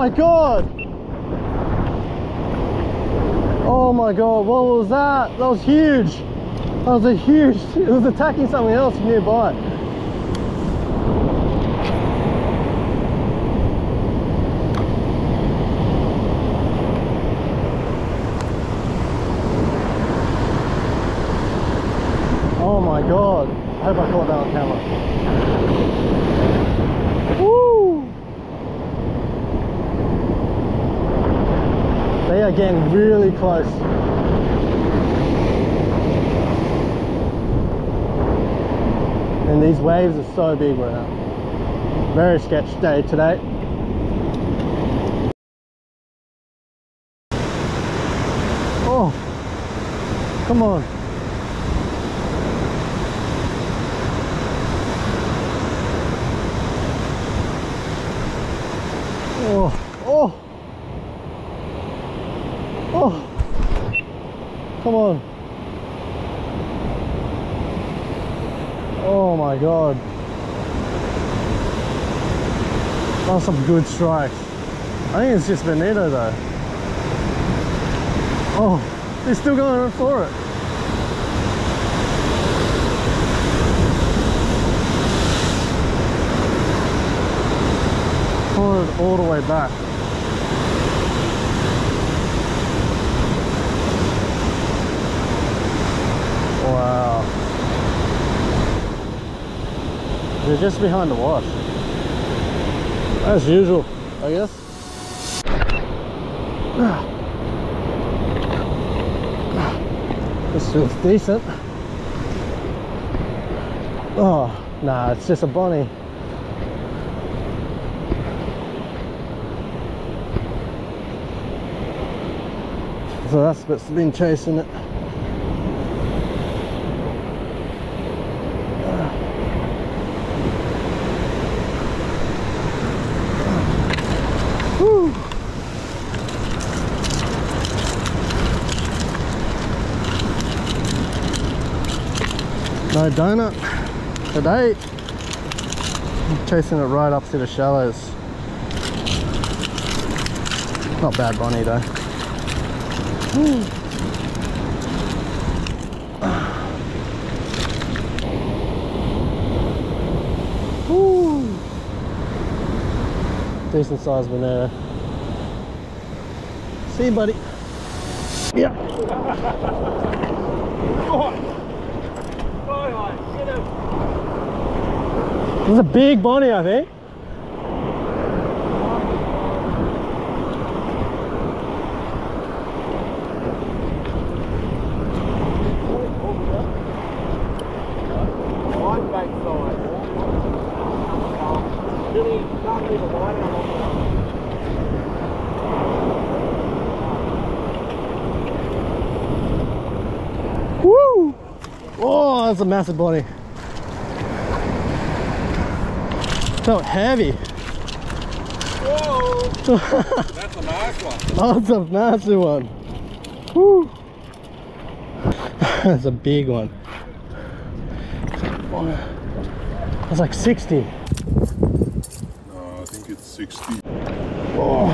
my god! Oh my god, what was that? That was huge! That was a huge... It was attacking something else nearby. Oh my god. I hope I caught that on camera. Woo! They are getting really close. And these waves are so big right now. Very sketch day today. Oh, come on. Oh, oh, oh, come on. Oh my god. That's some good strikes. I think it's just Bonito though. Oh, they're still going for it. Pull it all the way back. Wow. They're just behind the wash. As usual, I guess. This feels decent. Oh, nah, it's just a bonnie. So that's what's been chasing it. No donut today. I'm chasing it right up to the shallows. Not bad bonnie though. Decent size Bonito. See you, buddy. Yeah. This is a big bonnie, I think. Woo! Oh, that's a massive bonnie. Felt heavy. Whoa! That's a nice one. That's a massive one. Woo! That's a big one. That's like 60. No, I think it's 60. Oh.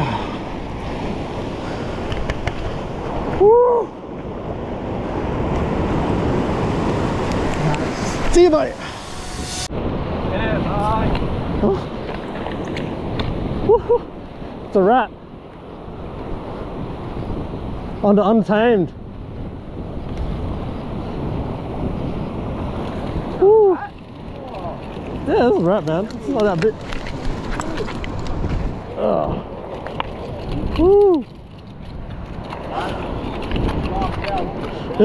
Woo! See you, buddy. Yeah, bye. Oh. It's a rat on the Untamed. Woo. Yeah, that's a rat, man. It's not that big. Oh. Woo.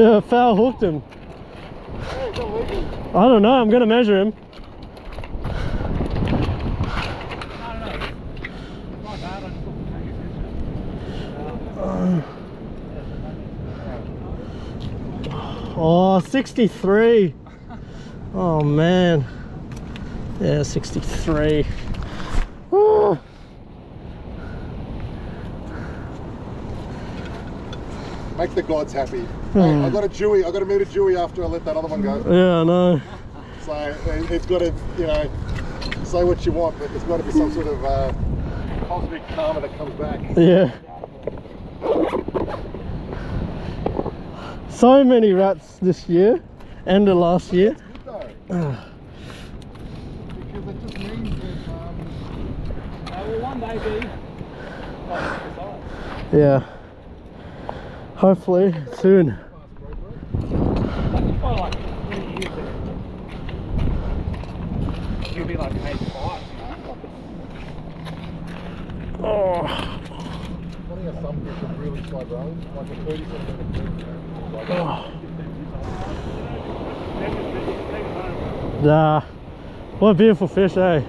Yeah, foul hooked him. I don't know, I'm gonna measure him. Oh, 63. Oh man. Yeah, 63. Oh. Make the gods happy. Hey, I got a Dewey. I got to meet a Dewey after I let that other one go. Yeah, I know. So it's got to, you know, say what you want, but there's got to be some sort of cosmic karma that comes back. Yeah. So many rats this year and the last year. That's good though. Because it just means that Will one day be yeah. Hopefully soon. probably like 3 years there. You'll be like 85, you know? Oh. I think some fish are really slow growing, like a 30 centimetre. Nah. What a beautiful fish, eh?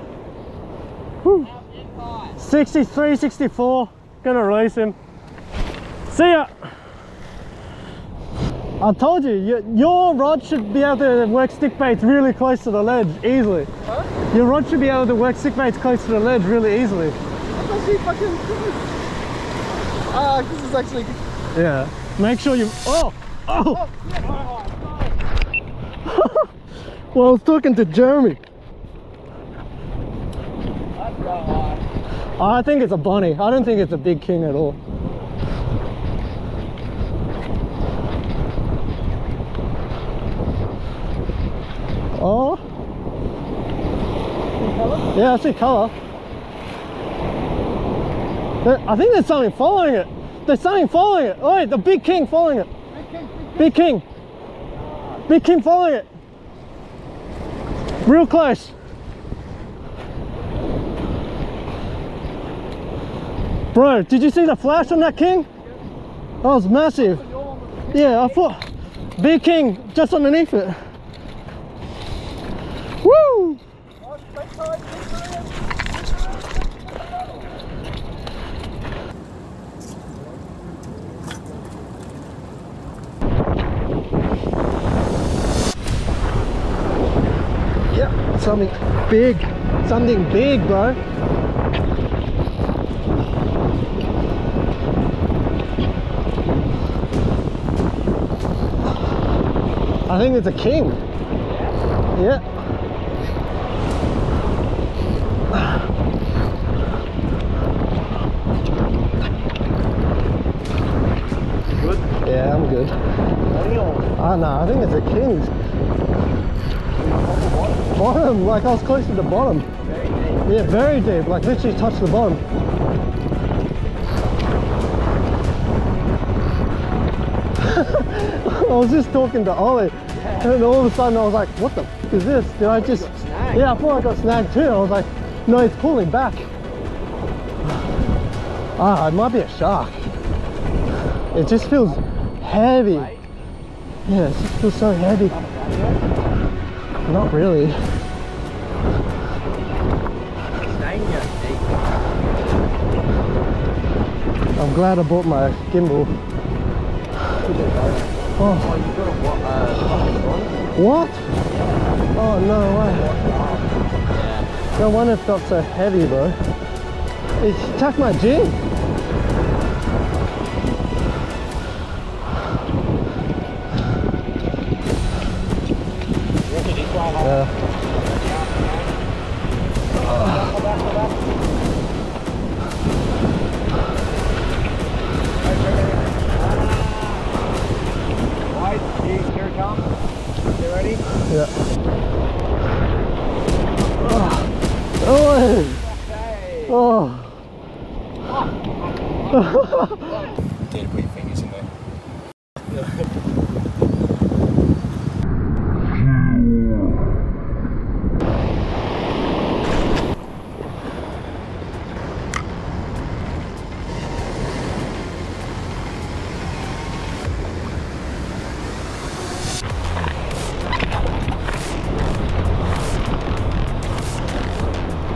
Whew. 63, 64. Gonna release him. See ya! I told you, your rod should be able to work stick baits really close to the ledge easily. Huh? Your rod should be able to work stick baits close to the ledge really easily. This is actually. Yeah. Make sure you. Oh! Oh! Well, I was talking to Jeremy. I think it's a bunny. I don't think it's a big king at all. Oh. Yeah, I see colour. I think there's something following it. There's something following it. Oh, wait, the big king following it. Big king. Big king following it. Real close. Bro, did you see the flash on that king? That was massive. Yeah, I thought big king just underneath it. Woo! Yep, something big, bro. I think it's a king. Yeah. Good? Yeah, I'm good. Oh no, I think it's a king. Bottom, like I was close to the bottom. Very deep. Yeah, very deep, like literally touched the bottom. I was just talking to Ollie, and all of a sudden I was like, what the f is this? Did I just... Yeah, I thought I got snagged too. I was like, no, it's pulling back. Ah, it might be a shark. It just feels heavy. Yeah, it just feels so heavy. Not really. I'm glad I bought my gimbal. Oh. What? Oh, no way. No wonder it felt so heavy, bro. It attacked my jig. Yeah. Here it comes. You ready? Yeah. Oh. Oh. Need to put your fingers in there.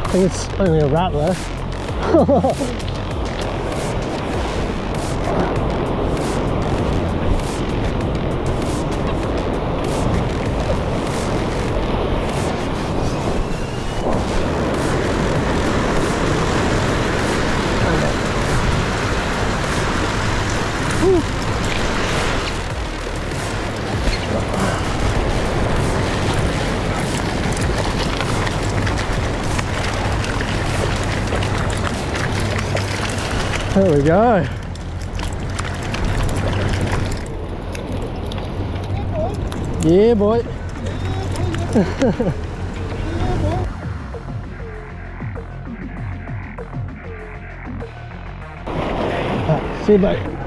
I think it's only a rat left. There we go. Yeah, boy. See you, mate.